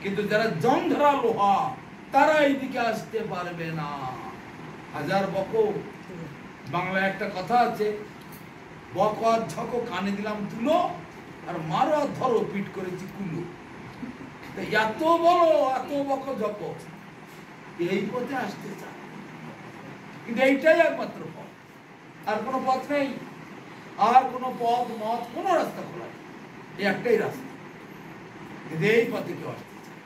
কিন্তু যারা জং ধরা লোহা তারা এইদিকে আসতে পারবে না। হাজার বকো, বাংলায় একটা কথা আছে, বকো আর ঝকো কানে দিলাম তুলো, আর মারো আর ধরো পিট করেছি কুলো। এত বলো, এত বকো ঝকো, এই পথে আসতে চায়, কিন্তু এইটাই একমাত্র পথ, আর কোনো পথ নেই। আর কোনো পথ মত কোনো রাস্তা খোলা নেই, এই একটাই রাস্তা, কিন্তু এই পথে কেউ আসতে চায়।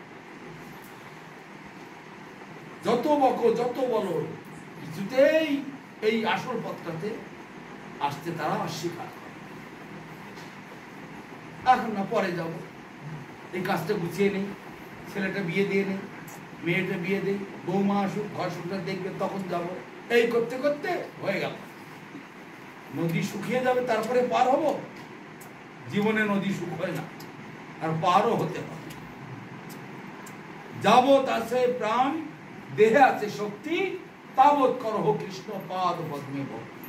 যত বকো যত বলো, কিছুতেই এই আসল পথটাতে আসতে তারা অস্বীকার করে। এখন না, পরে যাব, এই কাজটা গুছিয়ে নেই, ছেলেটা বিয়ে দিয়ে নেই, মেয়েটা বিয়ে দেই, বৌমা আসুক, ঘর সংসার দেখবে, তখন যাব, এই করতে করতে হয়ে গেল। নদী শুকিয়ে যাবে, তারপরে পার হব। জীবনে নদী শুক হয় না, আর পারও হতে হবে। যাবৎ আছে প্রাণ, দেহে আছে শক্তি, তাবৎ করহ কৃষ্ণ পাদ পদ্মে ভক্তি।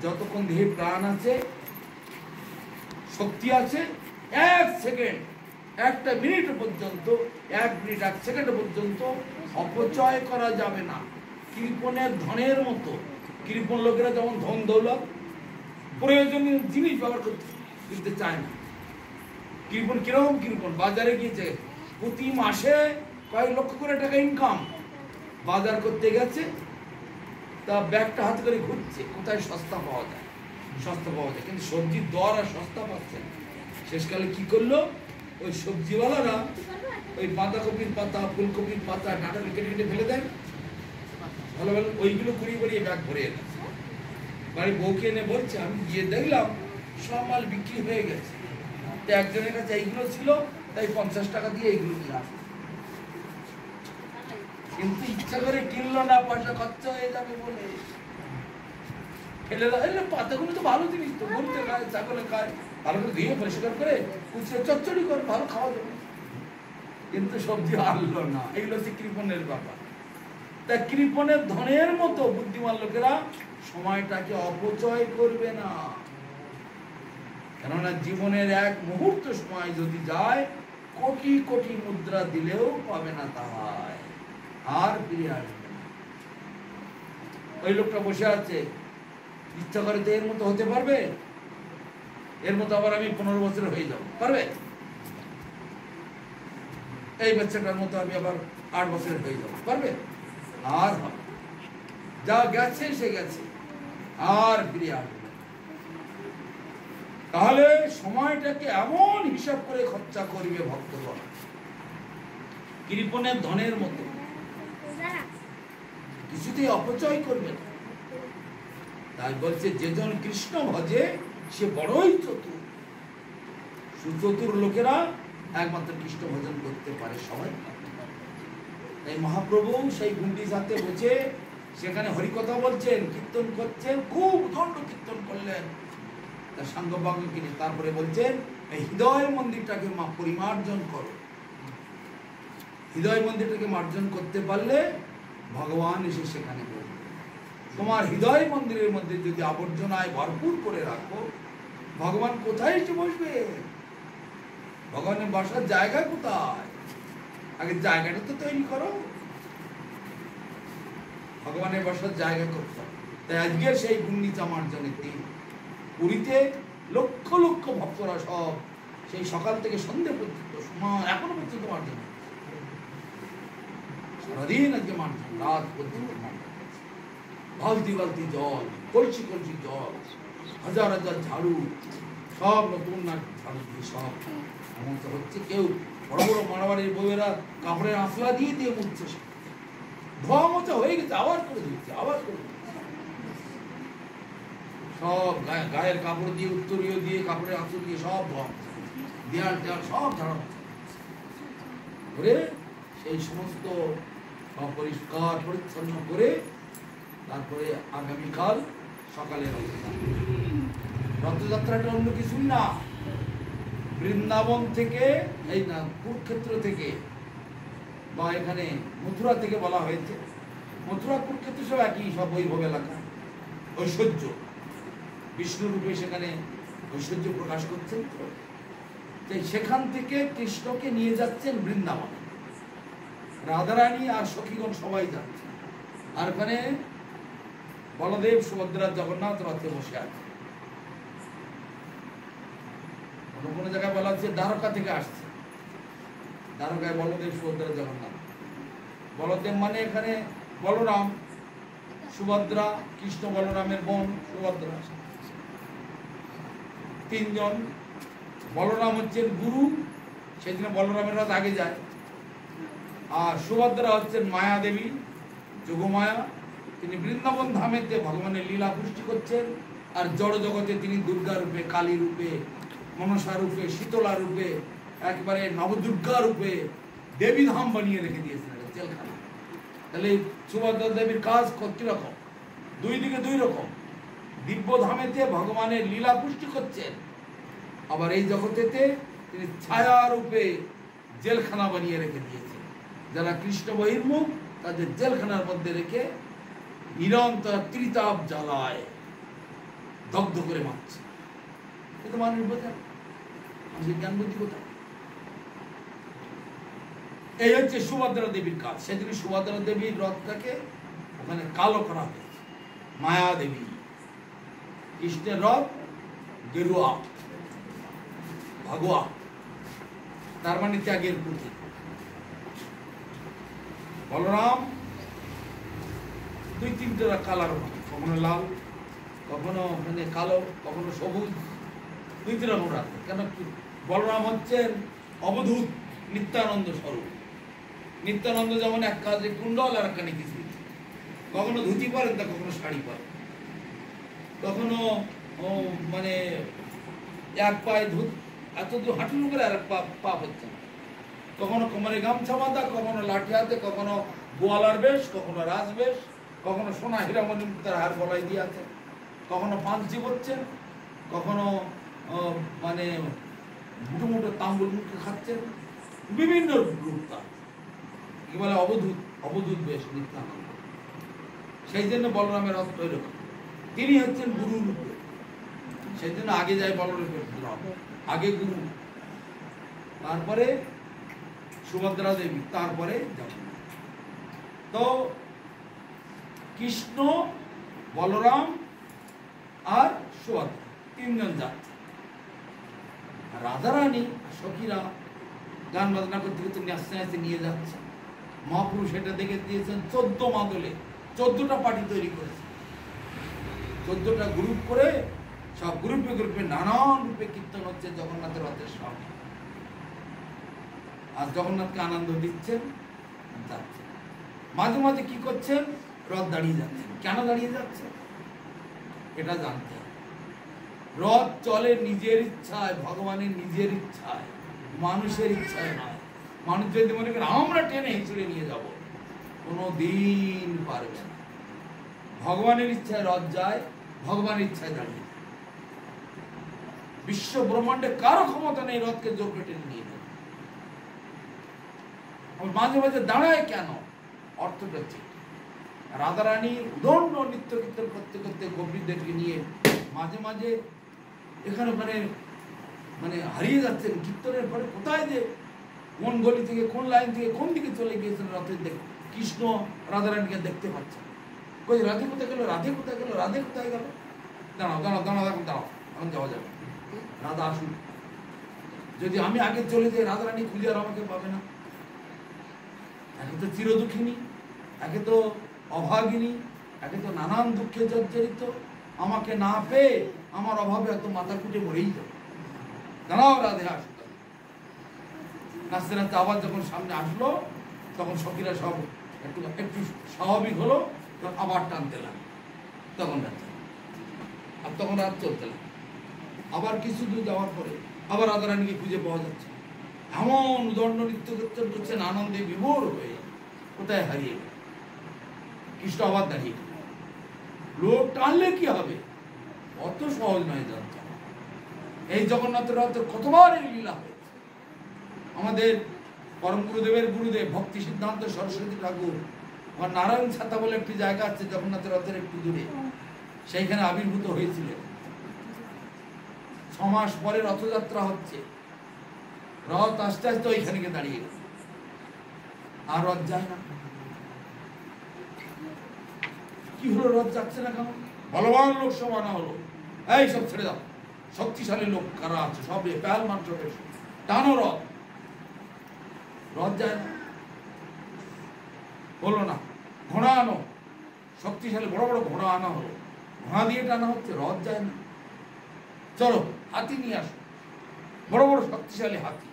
যতক্ষণ দেহে প্রাণ আছে, শক্তি আছে, এক সেকেন্ড, একটা মিনিট পর্যন্ত, এক মিনিট এক সেকেন্ড পর্যন্ত অপচয় করা যাবে না। কৃপণের ধনের মতো, কৃপণ লোকেরা যেমন ধন দৌলত প্রয়োজনীয় জিনিস ব্যবহার করতে চায় না। কৃপণ কিরকম কৃপণ? বাজারে গিয়েছে, প্রতি মাসে কয়েক লক্ষ করে টাকা ইনকাম, বাজার করতে গেছে, তা ব্যাগটা হাতে করে ঘুরছে, কোথায় সস্তা পাওয়া যায়, সস্তা পাওয়া যায়, কিন্তু সবজির দর আর সস্তা পাচ্ছে না। শেষকালে কি করলো, ওই সবজিওয়ালারা ওই বাঁধাকপির পাতা, ফুলকপির পাতা, ডাঁটা কেটে কেটে ফেলে দেয়, ভালো ভালো ওইগুলো কুড়িয়ে কুড়িয়ে ব্যাগ ভরে এনে বাড়ি বউকে এনে বলছে, আমি গিয়ে দেখলাম সব মাল বিক্রি হয়ে গেছে, একজনের কাছে এইগুলো ছিল, তাই 50 টাকা দিয়ে এইগুলো নিয়ে আসলো, কিন্তু ইচ্ছা করে কিনলো না, পয়সা খরচা হয়ে যাবে বলে ফেলে দাও। পাতাগুলো তো ভালো জিনিস, তো গরুতে খায়, ছাগলে খায়, ভালো করে ধুয়ে পরিষ্কার করে কুচিয়ে চচ্চড়ি করে ভালো খাওয়া যাবে, কিন্তু সবজি আনলো না। এগুলো হচ্ছে কৃপণের ব্যাপার। তা কৃপণের ধনের মতো বুদ্ধিমান লোকেরা সময়টাকে অপচয় করবে না, কেননা জীবনের এক মুহূর্ত সময় যদি যায়, কোটি কোটি মুদ্রা দিলেও পাবে না, তাহায় আর ফিরে আসবে না। ওই লোকটা বসে আছে, ইচ্ছা করে তো এর মতো হতে পারবে? এর মতো আবার আমি 15 বছর হয়ে যাব, পারবে? এই বাচ্চাটার মতো আমি আবার 8 বছরের হয়ে যাব, পারবে? আর হবে, যা গেছে সে গেছে, আর ফিরে আসবে। তাহলে সময়টাকে এমন হিসাব করে খরচা করবে ভক্তগণ, কৃপণের ধনের মতো, কিছুতেই অপচয় করবে না। তাই বলছে, যেজন কৃষ্ণ ভজে সে বড়ই চতুর। সুচতুর লোকেরা একমাত্র কৃষ্ণ ভজন করতে পারে, সবাই। তাই মহাপ্রভু সেই গুন্ডির সাথে বসে সেখানে হরিকথা বলছেন, কীর্তন করছেন, খুব দণ্ড কীর্তন করলেন তার সাঙ্গপাঙ্গকে নিয়ে। তারপরে বলছেন, এই হৃদয় মন্দিরটাকে পরিমার্জন করো। হৃদয় মন্দিরটাকে মার্জন করতে পারলে ভগবান এসে সেখানে বলবে। তোমার হৃদয় মন্দিরের মধ্যে যদি আবর্জনায় ভরপুর করে রাখো, ভগবান কোথায় এসে বসবে? ভগবানের বসার জায়গা কোথায়? আগে জায়গাটা তো তৈরি করো, ভগবানের বসার জায়গা করতে। তাই আজকে সেই গুন্ডিচা মার্জনের দিন পুরীতে লক্ষ লক্ষ ভক্তরা সব সেই সকাল থেকে সন্ধ্যে পর্যন্ত সময় এখনো পর্যন্ত মার্জন, সারাদিন আজকে মার্জন, রাত পর্যন্ত মার্জন, বালতি বালতি জল, কলসি কলসি জল, হাজার হাজার ঝাড়ু, সব নতুন না ঝাড়ু দিয়ে সব এমন তো হচ্ছে। কেউ বড় বড় মারাবাড়ির বউয়েরা কাপড়ের আঁচলা দিয়ে দিয়ে মুছছে, ধোয়া মোছা হয়ে গেছে, আবার করে দিচ্ছে, আবার করে সব গায়ের কাপড় দিয়ে, উত্তরীয় দিয়ে, কাপড়ের আঁচল দিয়ে সব ধোয়া, দেয়াল টেয়াল সব ঝাড়া করে সেই সমস্ত পরিষ্কার পরিচ্ছন্ন করে তারপরে আগামীকাল সকালে রথযাত্রাটা অন্য কিছু না। বৃন্দাবন থেকে, এই না কুরুক্ষেত্র থেকে বা এখানে মথুরা থেকে বলা হয়েছে, মথুরা কুরুক্ষেত্র সব একই, সব বৈভব এলাকা, ঐশ্বর্য বিষ্ণু রূপে সেখানে ঐশ্বর্য প্রকাশ করছেন। তো সেখান থেকে কৃষ্ণকে নিয়ে যাচ্ছেন বৃন্দাবনে। রাধারানী আর সখীগণ সবাই যাচ্ছে, আর ওখানে বলদেব, সুভদ্রা, জগন্নাথ রথে বসে আছে। কোনো জায়গায় বলা হচ্ছে দ্বারকা থেকে আসছে, দ্বারকায় বলদেব, সুভদ্রা, জগন্নাথ। বলদেব মানে এখানে বলরাম, সুভদ্রা, কৃষ্ণ বলরামের বোন সুভদ্রা, তিনজন। বলরাম হচ্ছেন গুরু, সেই জন্য বলরামের রথ আগে যায়। আর সুভদ্রা হচ্ছেন মায়া দেবী, যোগমায়া। তিনি বৃন্দাবন ধামেতে ভগবানের লীলা পুষ্টি করছেন, আর জড় জগতে তিনি দুর্গা রূপে, কালী রূপে, মনসা রূপে, শীতলা রূপে, একবারে নবদুর্গা রূপে দেবী ধাম বানিয়ে রেখে দিয়েছেন জেলখানা। তাহলে সুভদ্রা দেবীর কাজ কিরকম? দুই দিকে দুই রকম। দিব্য ধামেতে ভগবানের লীলা পুষ্টি করছেন, আবার এই জগতেতে তিনি ছায়া রূপে জেলখানা বানিয়ে রেখে দিয়েছেন। যারা কৃষ্ণ বহির্মুখ তাদের জেলখানার মধ্যে রেখে নিরন্তর ত্রিতাপ জ্বালায় দগ্ধ করে মারছে। কিন্তু মানুষ বোঝে, মানুষের জ্ঞান বুদ্ধি কোথায়? এই হচ্ছে সুভদ্রা দেবীর কাজ। সেদিন সুভদ্রা দেবীর রথটাকে ওখানে কালো করা হয়েছে, মায়া দেবী। কৃষ্ণের রথ গেরুয়া, ভাগুয়া, তার মানে ত্যাগের প্রতীক। বলরাম দুই তিনটা কালার, কখনো লাল, কখনো মানে কালো, কখনো সবুজ, দুই তিন রকম রাখে। কেন? বলরাম হচ্ছেন অবধূত নিত্যানন্দ স্বরূপ। নিত্যানন্দ যেমন এক কাজে কুণ্ডল আর একটা কিছু, কখনো ধুতি পরেন, তা কখনো শাড়ি পরেন, কখনো মানে এক পায়ে ধুত এত দূর হাঁটুর উপরে, আর এক পা হচ্ছে না, কখনো কোমরে গামছা বাঁধা, কখনো লাঠি হাতে, কখনো গোয়ালার বেশ, কখনো রাজবেশ, কখনো সোনা হীরামণি তার হার গলায় দিয়ে আছে, কখনো পাঞ্চি করছেন, কখনো মানে মুঠো মুঠো তাম্বুল মুখে খাচ্ছেন, বিভিন্ন রূপ তার। কি বলে? অবধূত, অবধূত বেশ নিত্যানন্দ। সেই জন্য বলরামের রথ তৈরি, তিনি হচ্ছেন গুরু রূপে। সেই জন্য আগে যায় বলরামের রথ, আগে গুরু, তারপরে সুভদ্রা দেবী, তারপরে জগন্নাথ। তো কৃষ্ণ, বলরাম আর সুভদ্রা তিনজন যাচ্ছে। রাধারানী সখীরা গান বাজনা করতে করতে নাচতে নাচতে নিয়ে যাচ্ছে। মহাপুরুষ এটা দেখে দিয়েছেন 14 মাদলে 14টা পার্টি তৈরি করেছে, 14টা গ্রুপ করে, সব গ্রুপে গ্রুপে নানান রূপে কীর্তন হচ্ছে জগন্নাথের রথের সামনে। আর জগন্নাথকে আনন্দ দিচ্ছেন, যাচ্ছেন। মাঝে মাঝে কি করছেন? রথ দাঁড়িয়ে যাচ্ছেন। কেন দাঁড়িয়ে যাচ্ছে এটা জানতে হবে। রথ চলে নিজের ইচ্ছায়, ভগবানের নিজের ইচ্ছায়, মানুষের ইচ্ছায় নয়। মানুষ যদি মনে করেন আমরা টেনে হিঁচড়ে নিয়ে যাব, কোনো দিন পারবে না। ভগবানের ইচ্ছায় রথ যায়, ভগবানের ইচ্ছায় দাঁড়িয়ে। বিশ্ব ব্রহ্মাণ্ডে কারো ক্ষমতা নেই রথকে জোর করে টেনে নিয়ে যাবে। মাঝে মাঝে দাঁড়ায় কেন? অর্থটা ঠিক। রাধারানী উদণ্ড নৃত্য কীর্তন করতে করতে গোপীদেরকে নিয়ে মাঝে মাঝে এখানে ওখানে মানে হারিয়ে যাচ্ছেন। কীর্তনের পরে কোথায় যে কোন গলি থেকে, কোন লাইন থেকে কোন দিকে চলে গিয়েছেন রথের দেখ, কৃষ্ণ রাধারানীকে দেখতে পাচ্ছেন। কই রাধে কোথায় গেল, রাধে কোথায় গেল, রাধে কোথায় গেল? দাঁড়াও দাঁড়াও দাঁড়াও, এখন দাঁড়াও, এখন যাওয়া যাবে, রাধা আসুন। যদি আমি আগে চলে যাই, রাধারানী খুঁজে আর আমাকে পাবে না। একে তো চিরদুঃখিনী, একে তো অভাগিনী, একে তো নানান দুঃখে জর্জরিত। আমাকে না পেয়ে আমার অভাবে এত মাথা কুটে মরেই যাবে। দাঁড়াও, রাধে আসো। নাচতে নাচতে আবার যখন সামনে আসলো, তখন সখীরা সব একটু একটু স্বাভাবিক হলো, তখন আবার টানতে লাগলো। তখন রাত, আর তখন রাত চলতে লাগলো। আবার কিছু দূর যাওয়ার পরে আবার রাধারানীকে খুঁজে পাওয়া যাচ্ছে। এমন দণ্ড নৃত্য কীর্তন করছেন আনন্দে বিভোর হয়ে, কোথায় হারিয়ে গেল। কৃষ্ণ আবার দাঁড়িয়ে গেল। লোক টানলে কি হবে? অত সহজ নয় জানতে। এই জগন্নাথের রথে কতবার এই লীলা হয়েছে। আমাদের পরম গুরুদেবের গুরুদেব ভক্তি সিদ্ধান্ত সরস্বতী ঠাকুর, আমার নারায়ণ ছাতা বলে একটি জায়গা আছে জগন্নাথের রথের একটু দূরে, সেইখানে আবির্ভূত হয়েছিলেন। 6 মাস পরে রথযাত্রা হচ্ছে, রথ আস্তে আস্তে ওইখানে গিয়ে দাঁড়িয়ে গেল, আর রথ যায় না। কি হলো, রথ যাচ্ছে না কেন? বলবান লোক সব আনা হলো, এই সব ছেড়ে দাও, শক্তিশালী লোক কারা আছে সব পেয়াল মাত্র টানো রথ। রথ যায় না, হলো না। ঘোড়া আনো, শক্তিশালী বড় বড় ঘোড়া আনা হলো, ঘোড়া দিয়ে টানা হচ্ছে, রথ যায় না। চলো হাতি নিয়ে আসো, বড় বড় শক্তিশালী হাতি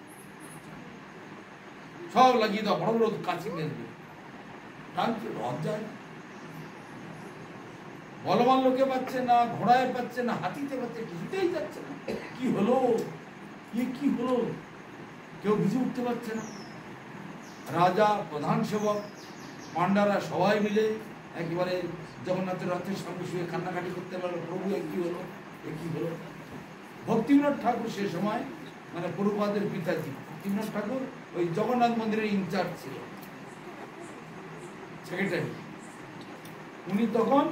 সব লাগিয়ে দাও, বড় বড় কাছে বেঁধবে, টানছে, রথ যায় না। বলবান লোকে পাচ্ছে না, ঘোড়ায় পাচ্ছে না, হাতিতে পাচ্ছে, কিছুতেই যাচ্ছে না। কি হলো, কি হলো, কেউ বুঝে উঠতে পারছে না। রাজা, প্রধান সেবক, পান্ডারা সবাই মিলে একেবারে জগন্নাথের রথের সামনে শুয়ে কান্নাকাটি করতে পারলো, প্রভু এ কি হলো, এ কি হলো। ভক্তিবিনোদ ঠাকুর সে সময় মানে প্রভুপাদের পিতাজি, ভক্তিবিনোদ ঠাকুর ওই জগন্নাথ মন্দিরের ইনচার্জ ছিল, সেক্রেটারি। উনি তখন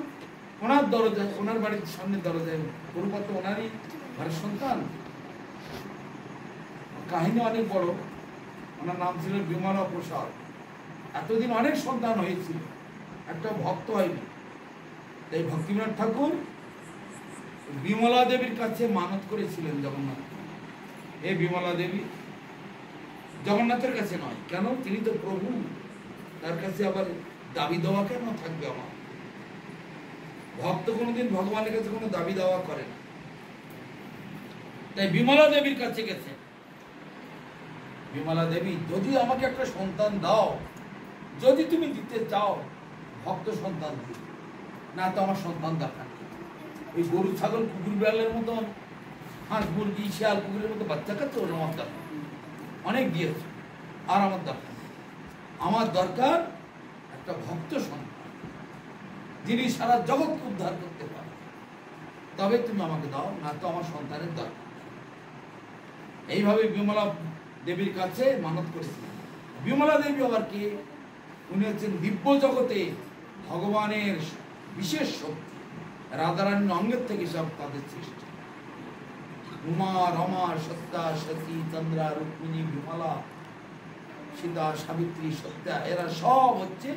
ওনার দরজায়, ওনার বাড়ির সামনে দরজায়, প্রভুপাদ তো ওনারই ঘরের সন্তান, কাহিনী অনেক বড়। ওনার নাম ছিল বিমলা প্রসাদ। এতদিন অনেক সন্তান হয়েছিল, একটা ভক্ত হয়নি। তাই ভক্তিবিনোদ ঠাকুর বিমলা দেবীর কাছে মানত করেছিলেন জগন্নাথ, হে বিমলা দেবী, জগন্নাথের কাছে নয়, কেন, তিনি তো প্রভু, তার কাছে আবার দাবি দেওয়া কেন থাকবে আমার? ভক্ত কোনোদিন ভগবানের কাছে কোনো দাবি দেওয়া করে না। তাই বিমলা দেবীর কাছে গেছে, বিমলা দেবী যদি আমাকে একটা সন্তান দাও, যদি তুমি দিতে চাও ভক্ত সন্তান দিও, না তো আমার সন্তান দরকার নেই। ওই গরু ছাগল কুকুর বিড়ালের মতন, হাঁস মুরগি শিয়াল কুকুরের মতো বাচ্চা কাছে ওর আমার দরকার, অনেক দিয়েছে, আর আমার দরকার, আমার দরকার একটা ভক্ত সন্তান, যিনি সারা জগৎকে উদ্ধার করতে পারে, তবে তুমি আমাকে দাও, না তো আমার সন্তানের দরকার। এইভাবে বিমলা দেবীর কাছে মানত করেছিলেন। বিমলা দেবী আবার কে? উনি হচ্ছেন দিব্য জগতে ভগবানের বিশেষ শক্তি, রাধারানীর অঙ্গের থেকে সব তাদের সৃষ্টি। উমা, রমা, সত্যা, সতী, চন্দ্রা, রুক্মিণী, বিমলা, সীতা, সাবিত্রী, সত্যা, এরা সব হচ্ছে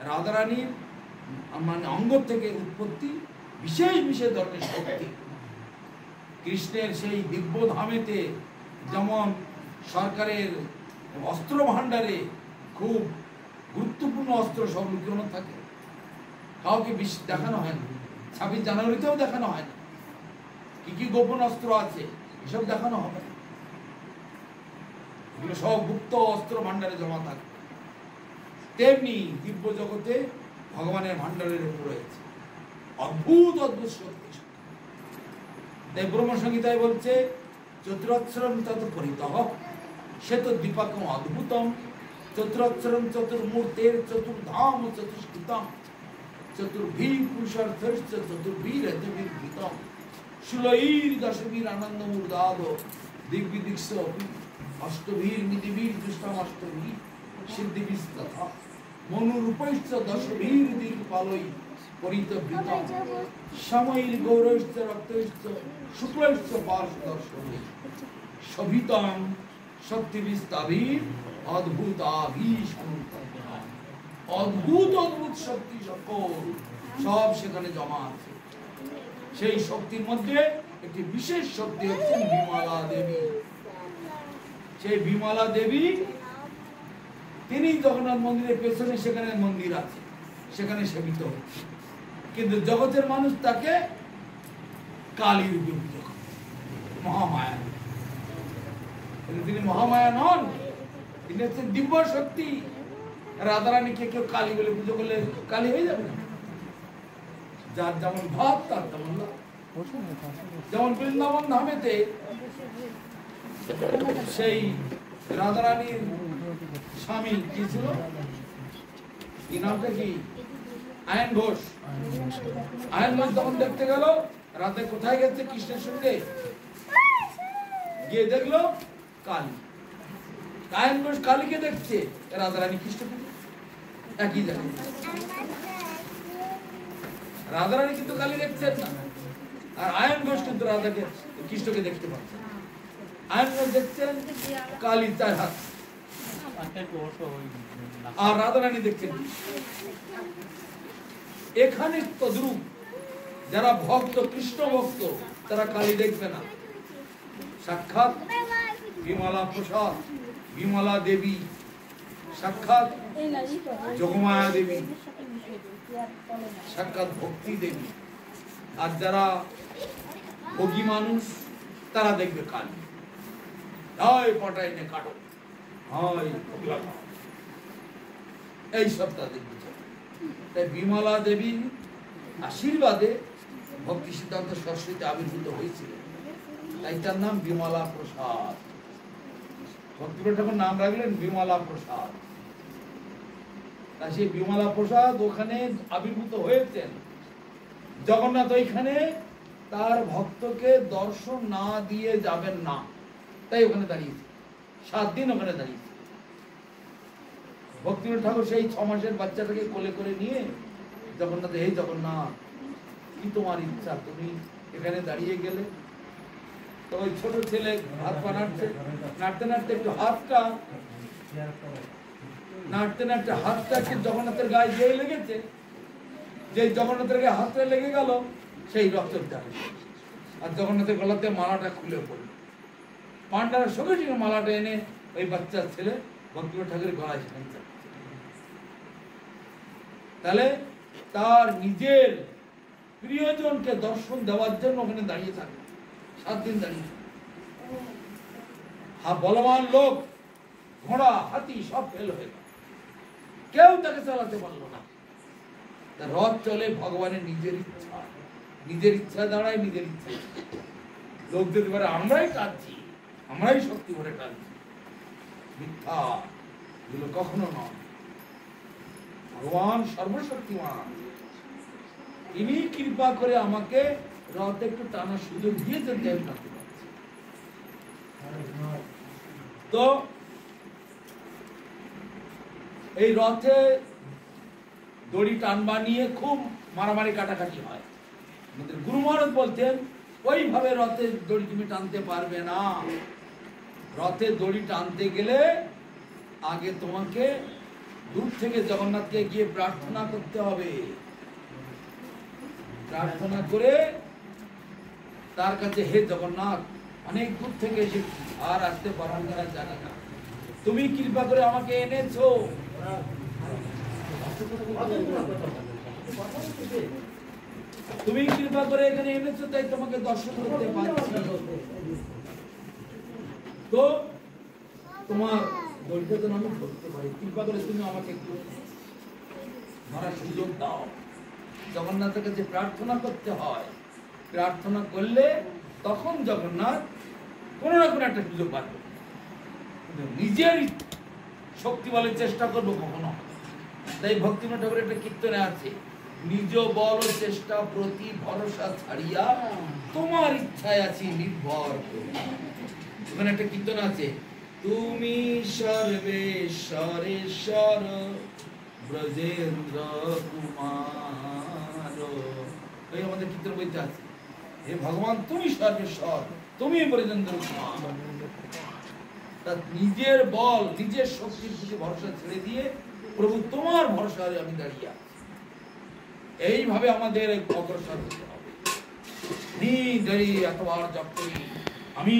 রাধারানীর মানে অঙ্গ থেকে উৎপত্তি, বিশেষ বিশেষ ধরনের শক্তি। কৃষ্ণের সেই দিব্য ধামেতে যেমন সরকারের অস্ত্র ভাণ্ডারে খুব গুরুত্বপূর্ণ অস্ত্র সব লুকানো থাকে, কাউকে দেখানো হয় না, 26 জানুয়ারিতেও দেখানো হয় না, কি কি গোপন অস্ত্র আছে এসব দেখানো হবে না, এগুলো সব গুপ্ত অস্ত্র ভাণ্ডারে জমা থাকে। তেমনি দিব্য জগতে ভগবানের ভাণ্ডারের উপর রয়েছে অদ্ভুত অদ্ভুত শক্তি। তাই ব্রহ্মসংহিতায় বলছে, চতুরক্ষরম তত পরিতঃ শ্বেত দীপকম অদ্ভুতম, চতুরক্ষরম চতুর্মূর্তের চতুর্ধাম চতুষ্কৃতম, চতুর্ভী পুরুষার্থশ্চ চতুর্ভীর রতির্ভীতম, ষোলইর দশবীর আনন্দ মূর্দাদ দিগ্বিদিক্ষ অষ্টভীর নিধিবীর দুষ্টম অষ্টভীর সিদ্ধিবীর তথা মনুরূপৈশ্চ দশভীর দিগ্পালই পরিতবৃতম, সমৈর গৌরৈশ্চ রক্তৈশ্চ শুক্লৈশ্চ পার্শ্বদর্শনৈ শোভিতম শক্তিবিস্তাভীর অদ্ভুতাভীষণ। অদ্ভুত অদ্ভুত শক্তি সকল সব সেখানে জমা আছে। সেই শক্তির মধ্যে একটি বিশেষ শক্তি হচ্ছে বিমলা দেবী। সেই বিমলা দেবী তিনি জগন্নাথ মন্দিরের পেছনে সেখানে মন্দির আছে, সেখানে সেবিত হচ্ছে, কিন্তু জগতের মানুষ তাকে কালী রূপে পুজো করে, মহামায়া। তিনি মহামায়া নন, তিনি হচ্ছেন দিব্য শক্তি। রাধারানীকে কেউ কালী বলে পুজো করলে কালী হয়ে যাবে না? যার যেমন ভাব তার তেমন লাভ। যেমন বৃন্দাবন ধামেতে সেই রাধারানীর স্বামী কি ছিল, কি নামটা কি, আয়ন ঘোষ। আয়ন ঘোষ যখন দেখতে গেল রাতে কোথায় গেছে কৃষ্ণের সঙ্গে, গিয়ে দেখলো কালী। আয়ন ঘোষ কালীকে দেখছে, রাধারানী কৃষ্ণকে একই জায়গায়। রাধারানী কিন্তু কালী দেখছেন না, আর আয়ন ঘোষ কিন্তু রাধাকে কৃষ্ণকে দেখতে পাচ্ছে। আয়না দেখছেন কালী 4 হাত, আর রাধারানী দেখছেন। এখানে তদ্রূপ যারা ভক্ত, কৃষ্ণ ভক্ত, তারা কালী দেখবে না, সাক্ষাৎ বিমলা প্রসাদ, বিমলা দেবী, সাক্ষাৎ যোগমায়া দেবী, সাক্ষাৎ ভক্তি দেবী। আর যারা ভোগী মানুষ তারা দেখবে কালী। হয় পটাই নে কাটো, হয় এই সব তাদের বিচার। তাই বিমলা দেবীর আশীর্বাদে ভক্তি সিদ্ধান্ত সরস্বতী আবির্ভূত হয়েছিল, তাই তার নাম বিমলা প্রসাদ। ভক্তিপ্রিয় ঠাকুর নাম রাখলেন বিমলা প্রসাদ। তাই সেই বিমলা প্রসাদ ওখানে আবির্ভূত হয়েছেন। জগন্নাথ ওইখানে তার ভক্তকে দর্শন না দিয়ে যাবেন না, তাই ওখানে দাঁড়িয়েছে, 7 দিন ওখানে দাঁড়িয়েছে। ভক্তিপ্রিয় ঠাকুর সেই 6 মাসের বাচ্চাটাকে কোলে করে নিয়ে জগন্নাথ, হে জগন্নাথ, কি তোমার ইচ্ছা, তুমি এখানে দাঁড়িয়ে গেলে? তো ওই ছোট ছেলে হাত পা নাড়ছে, নাড়তে নাড়তে একটু হাতটা একটু জগন্নাথের গায়ে যেয়ে লেগেছে, যে জগন্নাথের গায়ে হাতটা লেগে গেল, সেই রক্তটা, আর জগন্নাথের গলাতে মালাটা খুলে পড়ল। পান্ডার সঙ্গে সঙ্গে মালাটা এনে ওই বাচ্চার ছেলে ভক্তিপ্রিয় ঠাকুরের গলায় ঝাঁকছে। তাহলে তার নিজের প্রিয়জনকে দর্শন দেওয়ার জন্য ওখানে দাঁড়িয়ে থাকে, 7 দিন দাঁড়িয়ে। বলবান লোক, ঘোড়া, হাতি সব ফেল হয়ে গেল, কেউ তাকে চালাতে পারলো না। রথ চলে ভগবানের নিজের ইচ্ছা, নিজের ইচ্ছা দাঁড়ায়, নিজের ইচ্ছা। লোক যদি পারে আমরাই টানছি, আমরাই শক্তি ভরে টানছি, মিথ্যা, এগুলো কখনো নয়। ভগবান সর্বশক্তিমান, তিনি কৃপা করে আমাকে রথে একটু টানার সুযোগ দিয়েছেন, যে আমি টানতে পারছি। তো এই রথে দড়ি টানবা নিয়ে খুব মারামারি কাটাকাটি হয়। আমাদের গুরু মহারাজ বলতেন, ওইভাবে রথে দড়ি তুমি টানতে পারবে না। রথে দড়ি টানতে গেলে আগে তোমাকে দূর থেকে জগন্নাথকে গিয়ে প্রার্থনা করতে হবে। প্রার্থনা করে তার কাছে, হে জগন্নাথ, অনেক দূর থেকে এসেছি, আর আসতে পারবো কিনা জানি না, তুমি কৃপা করে আমাকে এনেছো। তুমি কৃপা করে এখানে এনেছো, তাই তোমাকে দর্শন করতে পারছি। তো তোমার দড়িটা যেন আমি ধরতে পারি, কৃপা করে তুমি আমাকে একটু ধরার সুযোগ দাও। জগন্নাথের কাছে প্রার্থনা করতে হয়, প্রার্থনা করলে তখন জগন্নাথ কোনো না কোনো একটা সুযোগ পাবে। নিজের শক্তি বলে চেষ্টা করবো কখনো। তাই ভক্তিপ্রিয় ঠাকুরের একটা কীর্তনে আছে, নিজ বল চেষ্টা প্রতি ভরসা ছাড়িয়া তোমার ইচ্ছায় আছি নির্ভর। ওখানে একটা কীর্তন আছে, তুমি সর্বেশ্বরেশ্বর ব্রজেন্দ্র কুমার। এই আমাদের কীর্তন বইতে আছে, হে ভগবান তুমি সর্বেশ্বর, তুমি ব্রজেন্দ্র কুমার। নিজের বল, নিজের শক্তির প্রতি ভরসা ছেড়ে দিয়ে প্রভু তোমার ভরসা আমি দাঁড়িয়ে আছি, এইভাবে আমাদের অগ্রসর হতে হবে। এতবার জপ করি আমি।